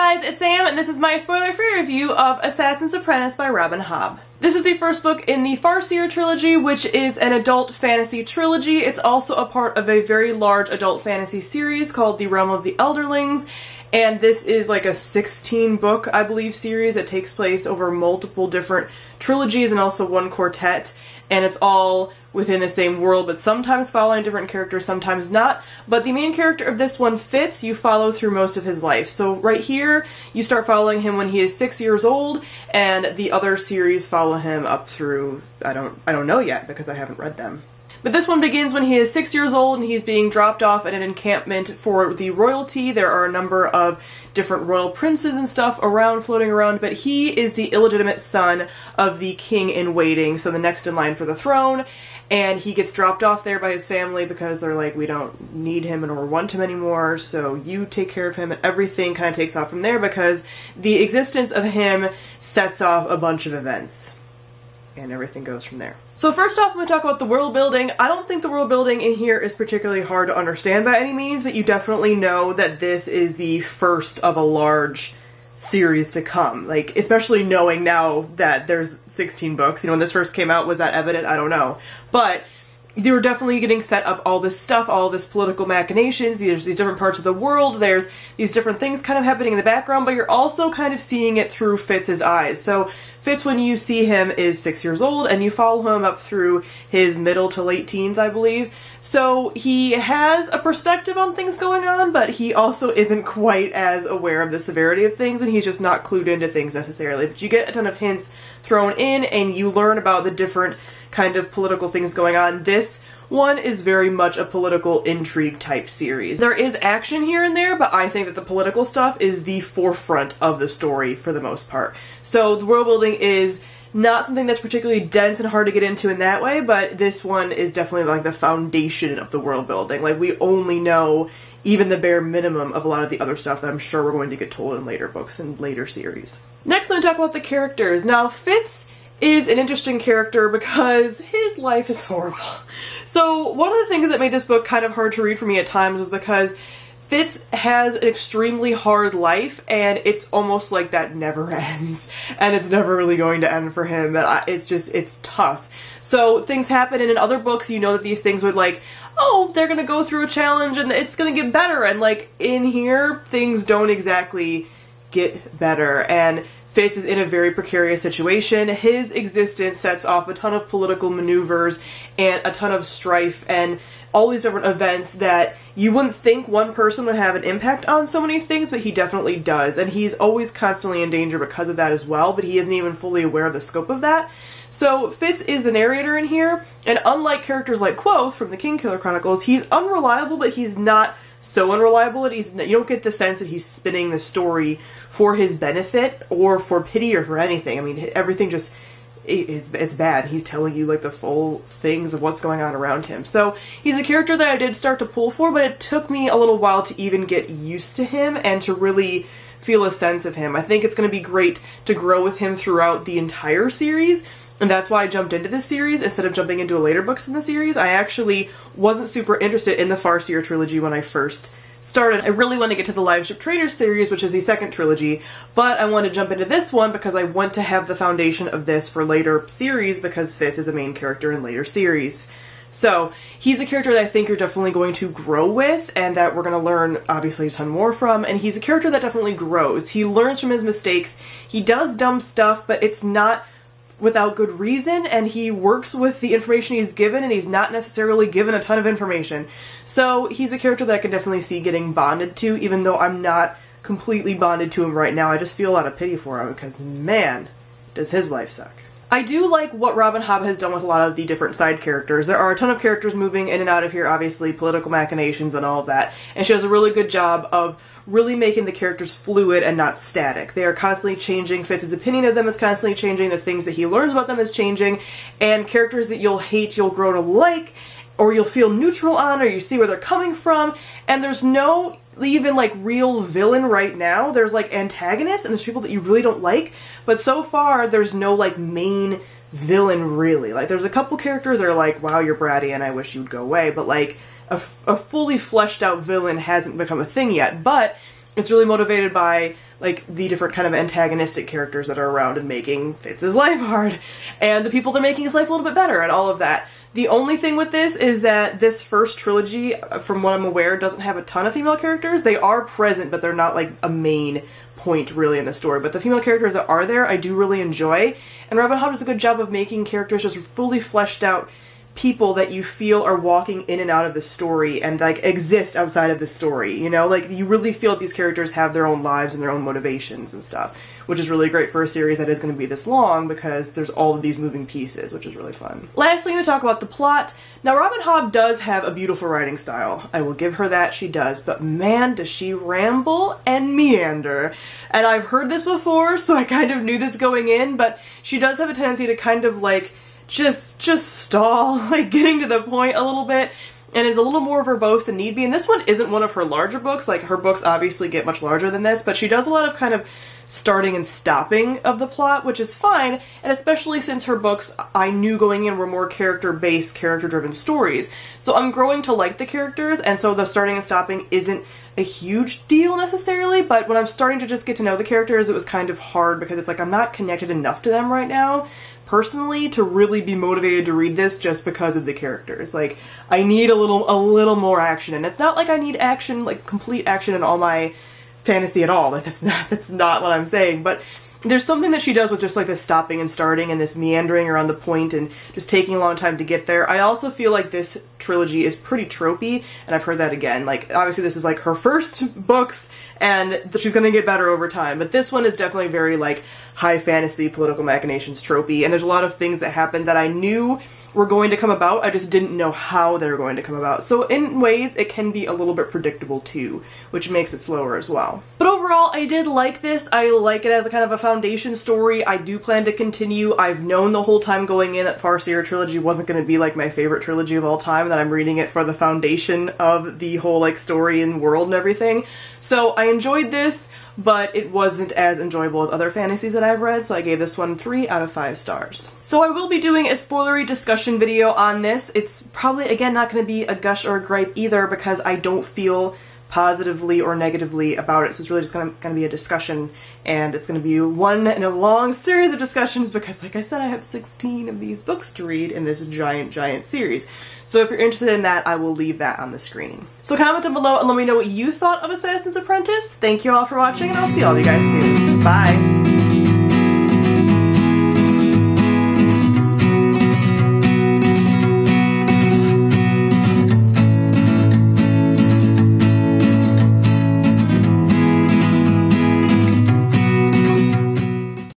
guys, it's Sam, and this is my spoiler-free review of Assassin's Apprentice by Robin Hobb. This is the first book in the Farseer trilogy, which is an adult fantasy trilogy. It's also a part of a very large adult fantasy series called The Realm of the Elderlings, and this is like a 16-book, I believe, series that takes place over multiple different trilogies and also one quartet, and it's all within the same world, but sometimes following different characters, sometimes not. But the main character of this one, Fitz, you follow through most of his life. So right here, you start following him when he is 6 years old, and the other series follow him up through, I don't know yet because I haven't read them. But this one begins when he is 6 years old and he's being dropped off at an encampment for the royalty. There are a number of different royal princes and stuff floating around, but he is the illegitimate son of the king-in-waiting, so the next in line for the throne. And he gets dropped off there by his family because they're like, we don't need him or want him anymore, so you take care of him, and everything kind of takes off from there because the existence of him sets off a bunch of events. And everything goes from there. So first off, I'm going to talk about the world building. I don't think the world building in here is particularly hard to understand by any means, but you definitely know that this is the first of a large series to come. Like, especially knowing now that there's 16 books. You know, when this first came out, was that evident? I don't know. But they were definitely getting set up all this stuff, all this political machinations, there's these different parts of the world, there's these different things kind of happening in the background, but you're also kind of seeing it through Fitz's eyes. So Fitz, when you see him, is 6 years old, and you follow him up through his middle to late teens, I believe. So he has a perspective on things going on, but he also isn't quite as aware of the severity of things, and he's just not clued into things necessarily. But you get a ton of hints thrown in, and you learn about the different kind of political things going on. This one is very much a political intrigue type series. There is action here and there, but I think that the political stuff is the forefront of the story for the most part. So the world building is not something that's particularly dense and hard to get into in that way, but this one is definitely like the foundation of the world building. Like, we only know even the bare minimum of a lot of the other stuff that I'm sure we're going to get told in later books and later series. Next, I'm going to talk about the characters. Now, Fitz is an interesting character because his life is horrible. So one of the things that made this book kind of hard to read for me at times was because Fitz has an extremely hard life, and it's almost like that never ends, and it's never really going to end for him. It's tough. So things happen, and in other books you know that these things would, like, oh, they're gonna go through a challenge and it's gonna get better, and like in here things don't exactly get better, and Fitz is in a very precarious situation. His existence sets off a ton of political maneuvers and a ton of strife and all these different events that you wouldn't think one person would have an impact on so many things, but he definitely does. And he's always constantly in danger because of that as well, but he isn't even fully aware of the scope of that. So Fitz is the narrator in here, and unlike characters like Quoth from the Kingkiller Chronicles, he's unreliable, but he's not so unreliable that you don't get the sense that he's spinning the story for his benefit or for pity or for anything. I mean, everything just, it's bad. He's telling you like the full things of what's going on around him. So he's a character that I did start to pull for, but it took me a little while to even get used to him and to really feel a sense of him. I think it's going to be great to grow with him throughout the entire series, and that's why I jumped into this series instead of jumping into later books in the series. I actually wasn't super interested in the Farseer trilogy when I first started. I really want to get to the Live Ship Traders series, which is the second trilogy, but I want to jump into this one because I want to have the foundation of this for later series because Fitz is a main character in later series. So he's a character that I think you're definitely going to grow with and that we're going to learn obviously a ton more from, and he's a character that definitely grows. He learns from his mistakes. He does dumb stuff, but it's not without good reason, and he works with the information he's given, and he's not necessarily given a ton of information. So he's a character that I can definitely see getting bonded to, even though I'm not completely bonded to him right now. I just feel a lot of pity for him because, man, does his life suck. I do like what Robin Hobb has done with a lot of the different side characters. There are a ton of characters moving in and out of here, obviously, political machinations and all of that, and she does a really good job of really making the characters fluid and not static. They are constantly changing. Fitz's opinion of them is constantly changing. The things that he learns about them is changing. And characters that you'll hate, you'll grow to like, or you'll feel neutral on, or you see where they're coming from. And there's no even like real villain right now. There's like antagonists and there's people that you really don't like. But so far, there's no like main villain really. Like there's a couple characters that are like, wow, you're bratty and I wish you'd go away. But like a fully fleshed out villain hasn't become a thing yet, but it's really motivated by like the different kind of antagonistic characters that are around and making Fitz's life hard, and the people that are making his life a little bit better, and all of that. The only thing with this is that this first trilogy, from what I'm aware, doesn't have a ton of female characters. They are present, but they're not like a main point really in the story. But the female characters that are there, I do really enjoy. And Robin Hobb does a good job of making characters just fully fleshed out people that you feel are walking in and out of the story and like exist outside of the story, you know? Like you really feel that these characters have their own lives and their own motivations and stuff, which is really great for a series that is going to be this long because there's all of these moving pieces, which is really fun. Lastly, I'm going to talk about the plot. Now, Robin Hobb does have a beautiful writing style. I will give her that, she does, but man, does she ramble and meander. And I've heard this before, so I kind of knew this going in, but she does have a tendency to kind of like just stall, like getting to the point a little bit, and is a little more verbose than need be. And this one isn't one of her larger books, like her books obviously get much larger than this, but she does a lot of kind of starting and stopping of the plot, which is fine, and especially since her books I knew going in were more character-based, character-driven stories. So I'm growing to like the characters, and so the starting and stopping isn't a huge deal necessarily, but when I'm starting to just get to know the characters, it was kind of hard because it's like I'm not connected enough to them right now personally to really be motivated to read this just because of the characters. Like, I need a little more action, and it's not like I need action, like complete action in all my fantasy at all. Like, that's not what I'm saying, but there's something that she does with just like this stopping and starting and this meandering around the point and just taking a long time to get there. I also feel like this trilogy is pretty tropey, and I've heard that again. Like, obviously this is like her first books, and she's gonna get better over time, but this one is definitely very like high fantasy, political machinations tropey, and there's a lot of things that happen that I knew were going to come about, I just didn't know how they were going to come about. So in ways, it can be a little bit predictable too, which makes it slower as well. But overall, I did like this. I like it as a kind of a foundation story. I do plan to continue. I've known the whole time going in that Farseer trilogy wasn't going to be like my favorite trilogy of all time, that I'm reading it for the foundation of the whole like story and world and everything. So I enjoyed this, but it wasn't as enjoyable as other fantasies that I've read, so I gave this one 3 out of 5 stars. So I will be doing a spoilery discussion video on this. It's probably, again, not going to be a gush or a gripe either because I don't feel positively or negatively about it, so it's really just going to be a discussion, and it's going to be one in a long series of discussions because, like I said, I have 16 of these books to read in this giant series. So if you're interested in that, I will leave that on the screen. So comment down below and let me know what you thought of Assassin's Apprentice. Thank you all for watching, and I'll see all of you guys soon. Bye!